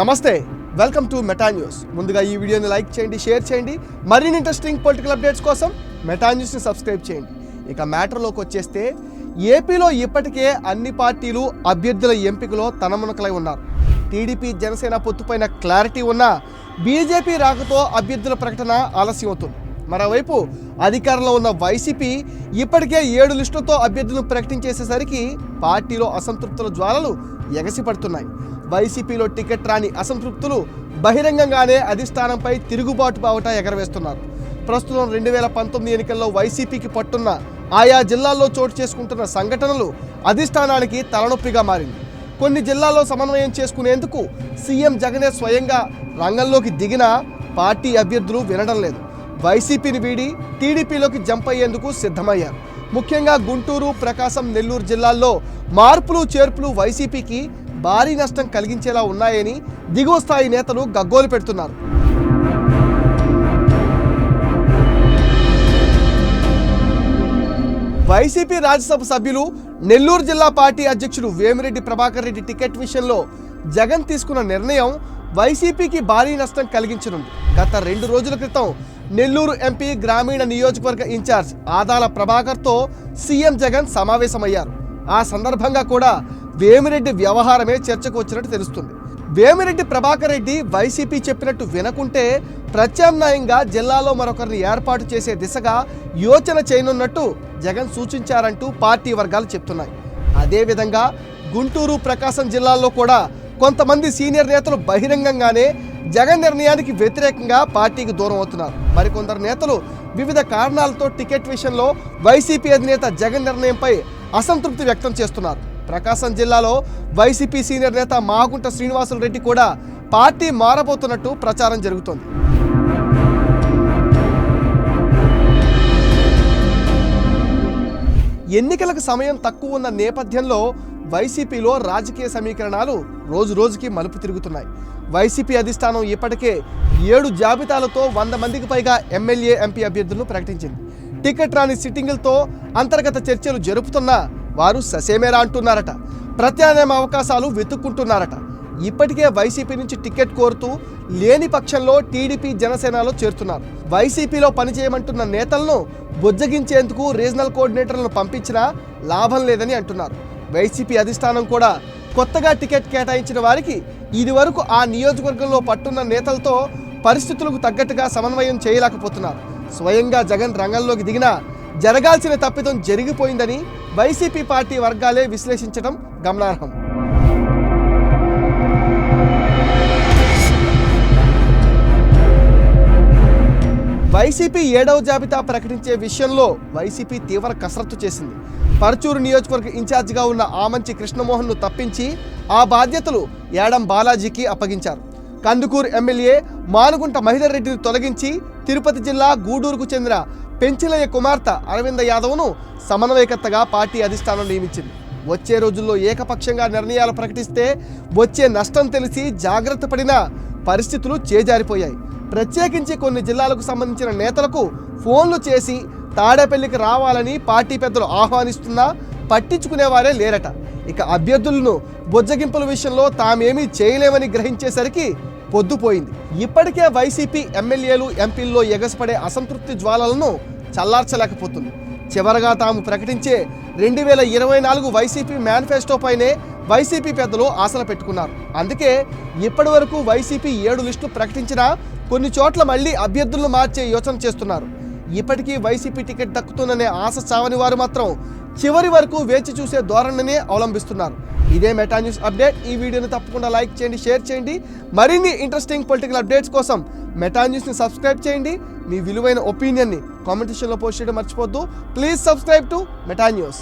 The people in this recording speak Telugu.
నమస్తే, వెల్కమ్ టు మెటా న్యూస్. ముందుగా ఈ వీడియోని లైక్ చేయండి, షేర్ చేయండి. మరిన్ని ఇంట్రెస్టింగ్ పొలిటికల్ అప్డేట్స్ కోసం మెటా న్యూస్ని సబ్స్క్రైబ్ చేయండి. ఇక మ్యాటర్లోకి వచ్చేస్తే, ఏపీలో ఇప్పటికే అన్ని పార్టీలు అభ్యర్థుల ఎంపికలో తనమునకలై ఉన్నారు. టీడీపీ జనసేన పొత్తుపైన క్లారిటీ ఉన్నా బీజేపీ రాకతో అభ్యర్థుల ప్రకటన ఆలస్యం అవుతుంది. మరోవైపు అధికారంలో ఉన్న వైసీపీ ఇప్పటికే 7 లిస్టులతో అభ్యర్థులను ప్రకటించేసేసరికి పార్టీలో అసంతృప్తుల జ్వాలలు ఎగసిపడుతున్నాయి. వైసీపీలో టికెట్ రాని అసంతృప్తులు బహిరంగంగానే అధిష్టానంపై తిరుగుబాటు బావుట ఎగరవేస్తున్నారు. ప్రస్తుతం 2019 ఎన్నికల్లో వైసీపీకి పట్టున్న ఆయా జిల్లాల్లో చోటు చేసుకుంటున్న సంఘటనలు అధిష్టానానికి తలనొప్పిగా మారింది. కొన్ని జిల్లాల్లో సమన్వయం చేసుకునేందుకు సీఎం జగనే స్వయంగా రంగంలోకి దిగినా పార్టీ అభ్యర్థులు వినడం లేదు. వైసీపీని వీడి టీడీపీలోకి జంప్ అయ్యేందుకు సిద్ధమయ్యారు. ముఖ్యంగా గుంటూరు, ప్రకాశం, నెల్లూరు జిల్లాల్లో మార్పులు చేర్పులు వైసీపీకి భారీ నష్టం కలిగించేలా ఉన్నాయని దిగువ స్థాయి నేతలు గగ్గోలు పెడుతున్నారు. వైసీపీ రాజ్యసభ సభ్యులు, నెల్లూరు జిల్లా పార్టీ అధ్యక్షుడు వేమిరెడ్డి ప్రభాకర్ రెడ్డి టికెట్ విషయంలో జగన్ తీసుకున్న నిర్ణయం వైసీపీకి భారీ నష్టం కలిగించనుంది. గత 2 రోజుల క్రితం నెల్లూరు ఎంపీ గ్రామీణ నియోజకవర్గ ఇన్ఛార్జ్ ఆదాల ప్రభాకర్తో సీఎం జగన్ సమావేశమయ్యారు. ఆ సందర్భంగా కూడా వేమిరెడ్డి వ్యవహారమే చర్చకు వచ్చినట్టు తెలుస్తుంది. వేమిరెడ్డి ప్రభాకర్ రెడ్డి వైసీపీ చెప్పినట్టు వినకుంటే ప్రత్యామ్నాయంగా జిల్లాలో మరొకరిని ఏర్పాటు చేసే దిశగా యోచన చేయనున్నట్టు జగన్ సూచించారంటూ పార్టీ వర్గాలు చెప్తున్నాయి. అదేవిధంగా గుంటూరు, ప్రకాశం జిల్లాల్లో కూడా కొంతమంది సీనియర్ నేతలు బహిరంగంగానే జగన్ నిర్ణయానికి వ్యతిరేకంగా పార్టీకి దూరం అవుతున్నారు. మరికొందరు నేతలు వివిధ కారణాలతో టికెట్ విషయంలో వైసీపీ అధినేత జగన్ నిర్ణయంపై అసంతృప్తి వ్యక్తం చేస్తున్నారు. ప్రకాశం జిల్లాలో వైసీపీ సీనియర్ నేత మాగుంట శ్రీనివాసులు రెడ్డి కూడా పార్టీ మారబోతున్నట్టు ప్రచారం జరుగుతోంది. ఎన్నికలకు సమయం తక్కువ ఉన్న నేపథ్యంలో వైసీపీలో రాజకీయ సమీకరణాలు రోజు రోజుకి మలుపు తిరుగుతున్నాయి. వైసీపీ అధిష్టానం ఇప్పటికే 7 జాబితాలతో 100 మందికి పైగా ఎమ్మెల్యే, ఎంపీ అభ్యర్థులను ప్రకటించింది. టికెట్ రాని సిట్టింగులతో అంతర్గత చర్చలు జరుపుతున్నా వారు ససేమేరా అంటున్నారట. ప్రత్యామ్నాయ అవకాశాలు వెతుక్కుంటున్నారట. ఇప్పటికే వైసీపీ నుంచి టికెట్ కోరుతూ లేని పక్షంలో టీడీపీ, జనసేనలో చేరుతున్నారు. వైసీపీలో పనిచేయమంటున్న నేతలను బుజ్జగించేందుకు రీజనల్ కోఆర్డినేటర్లను పంపించినా లాభం లేదని అంటున్నారు. వైసీపీ అధిష్టానం కూడా కొత్తగా టికెట్ కేటాయించిన వారికి ఇదివరకు ఆ నియోజకవర్గంలో పట్టున్న నేతలతో పరిస్థితులకు తగ్గట్టుగా సమన్వయం చేయలేకపోతున్నారు. స్వయంగా జగన్ రంగంలోకి దిగినా జరగాల్సిన తప్పిదం జరిగిపోయిందని వైసీపీ పార్టీ వర్గాలే విశ్లేషించడం గమనార్హం. వైసీపీ 7వ జాబితా ప్రకటించే విషయంలో వైసీపీ తీవ్ర కసరత్తు చేసింది. పర్చూరు నియోజకవర్గ ఇన్ఛార్జిగా ఉన్న ఆమంచి కృష్ణమోహన్ను తప్పించి ఆ బాధ్యతలు యాడం బాలాజీకి అప్పగించారు. కందుకూరు ఎమ్మెల్యే మానుగుంట మహిధర్ రెడ్డిని తొలగించి తిరుపతి జిల్లా గూడూరుకు చెందిన పెంచిలయ్య కుమార్తె అరవింద యాదవ్ను సమన్వయకర్తగా పార్టీ అధిష్టానం నియమించింది. వచ్చే రోజుల్లో ఏకపక్షంగా నిర్ణయాలు ప్రకటిస్తే వచ్చే నష్టం తెలిసి జాగ్రత్త పడిన పరిస్థితులు చేజారిపోయాయి. ప్రత్యేకించి కొన్ని జిల్లాలకు సంబంధించిన నేతలకు ఫోన్లు చేసి తాడేపల్లికి రావాలని పార్టీ పెద్దలు ఆహ్వానిస్తున్నా పట్టించుకునేవారే లేరట. ఇక అభ్యర్థులను బొజ్జగింపుల విషయంలో తామేమీ చేయలేమని గ్రహించేసరికి పొద్దుపోయింది. ఇప్పటికే వైసీపీ ఎమ్మెల్యేలు, ఎంపీల్లో ఎగసిపడే అసంతృప్తి జ్వాలలను చల్లార్చలేకపోతుంది. చివరగా తాము ప్రకటించే 2024 వైసీపీ మేనిఫెస్టోపైనే వైసీపీ పెద్దలు ఆశలు పెట్టుకున్నారు. అందుకే ఇప్పటి వరకు వైసీపీ 7 లిస్టులు ప్రకటించినా కొన్ని చోట్ల మళ్లీ అభ్యర్థులను మార్చే యోచన చేస్తున్నారు. ఇప్పటికీ వైసీపీ టికెట్ దక్కుతుందనే ఆశ చావని వారు మాత్రం చివరి వరకు వేచి చూసే ధోరణినే అవలంబిస్తున్నారు. ఇదే మెటా న్యూస్ అప్డేట్. ఈ వీడియోని తప్పకుండా లైక్ చేయండి, షేర్ చేయండి. మరిన్ని ఇంట్రెస్టింగ్ పొలిటికల్ అప్డేట్స్ కోసం మెటా న్యూస్ని సబ్స్క్రైబ్ చేయండి. మీ విలువైన ఒపీనియన్ని కామెంట్ సెక్షన్లో పోస్ట్ చేయడం మర్చిపోద్దు. Please subscribe to Meta news.